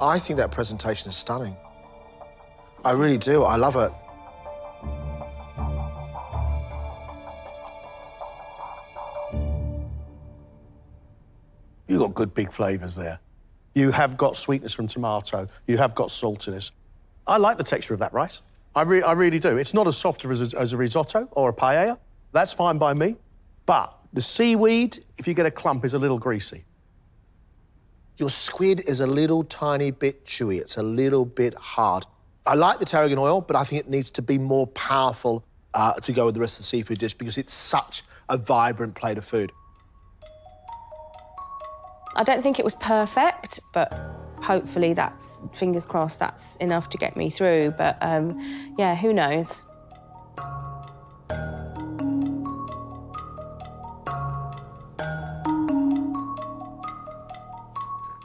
I think that presentation is stunning. I really do. I love it. You've got good big flavours there. You have got sweetness from tomato. You have got saltiness. I like the texture of that rice. I really do. It's not as soft as a risotto or a paella. That's fine by me. But the seaweed, if you get a clump, is a little greasy. Your squid is a little tiny bit chewy. It's a little bit hard. I like the tarragon oil, but I think it needs to be more powerful to go with the rest of the seafood dish because it's such a vibrant plate of food. I don't think it was perfect, but hopefully that's, fingers crossed, that's enough to get me through. But yeah, who knows?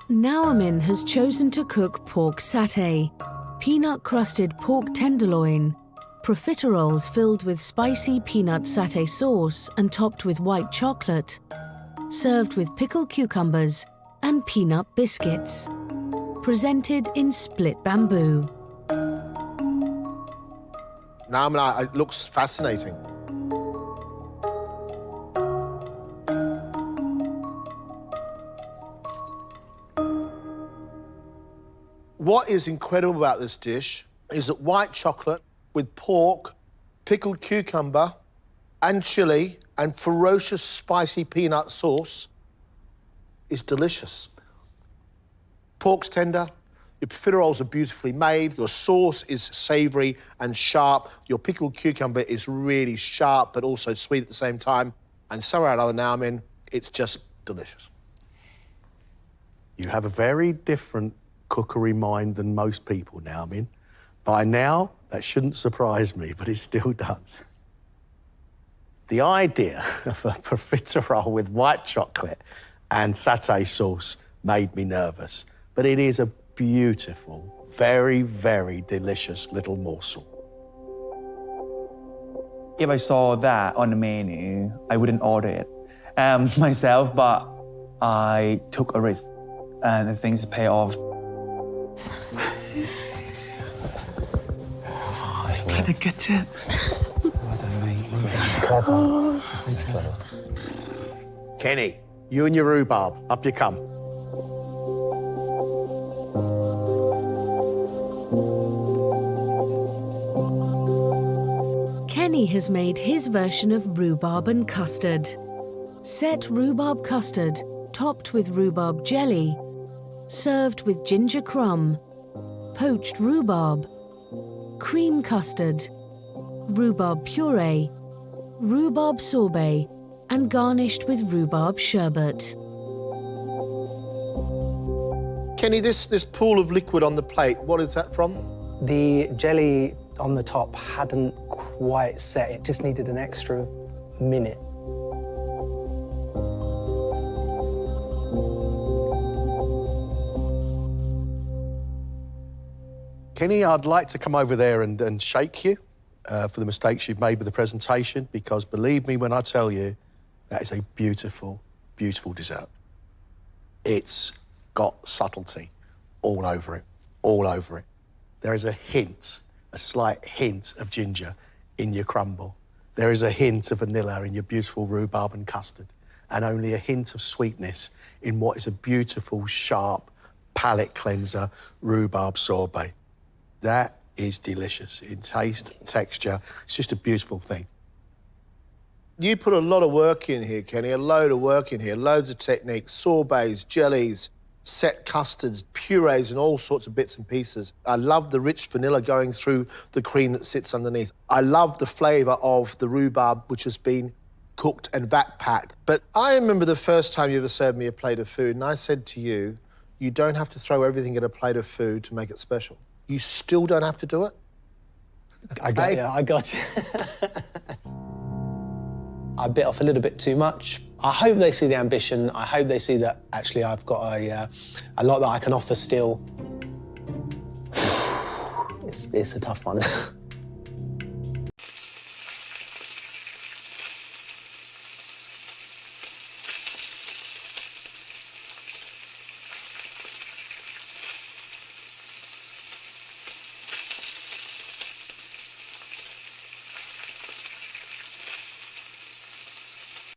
Naomin has chosen to cook pork satay, peanut-crusted pork tenderloin, profiteroles filled with spicy peanut satay sauce and topped with white chocolate, served with pickled cucumbers and peanut biscuits, presented in split bamboo. Now, it looks fascinating. What is incredible about this dish is that white chocolate with pork, pickled cucumber and chilli and ferocious spicy peanut sauce is delicious. Pork's tender, your profiteroles are beautifully made, your sauce is savoury and sharp, your pickled cucumber is really sharp but also sweet at the same time, and somewhere or another now, it's just delicious. You have a very different cookery mind than most people now, By now, that shouldn't surprise me, but it still does. The idea of a profiterole with white chocolate and satay sauce made me nervous, but it is a beautiful, very, very delicious little morsel. If I saw that on the menu, I wouldn't order it myself, but I took a risk and I think it's pay off. Can I get it? Clever. Kenny, you and your rhubarb, up you come. Kenny has made his version of rhubarb and custard. Set rhubarb custard, topped with rhubarb jelly, served with ginger crumb, poached rhubarb, cream custard, rhubarb puree, rhubarb sorbet, and garnished with rhubarb sherbet. Kenny, this pool of liquid on the plate, what is that from? The jelly on the top hadn't quite set. It just needed an extra minute. Kenny, I'd like to come over there and shake you for the mistakes you've made with the presentation, because believe me when I tell you, that is a beautiful, beautiful dessert. It's got subtlety all over it, all over it. There is a hint, a slight hint of ginger in your crumble. There is a hint of vanilla in your beautiful rhubarb and custard, and only a hint of sweetness in what is a beautiful, sharp, palate cleanser rhubarb sorbet. That is delicious in taste, texture. It's just a beautiful thing. You put a lot of work in here, Kenny, a load of work in here, loads of techniques, sorbets, jellies, set custards, purees and all sorts of bits and pieces. I love the rich vanilla going through the cream that sits underneath. I love the flavour of the rhubarb, which has been cooked and vat-packed. But I remember the first time you ever served me a plate of food, and I said to you, you don't have to throw everything at a plate of food to make it special. You still don't have to do it? I got you, I got you. I bit off a little bit too much. I hope they see the ambition. I hope they see that actually I've got a lot that I can offer still. It's a tough one.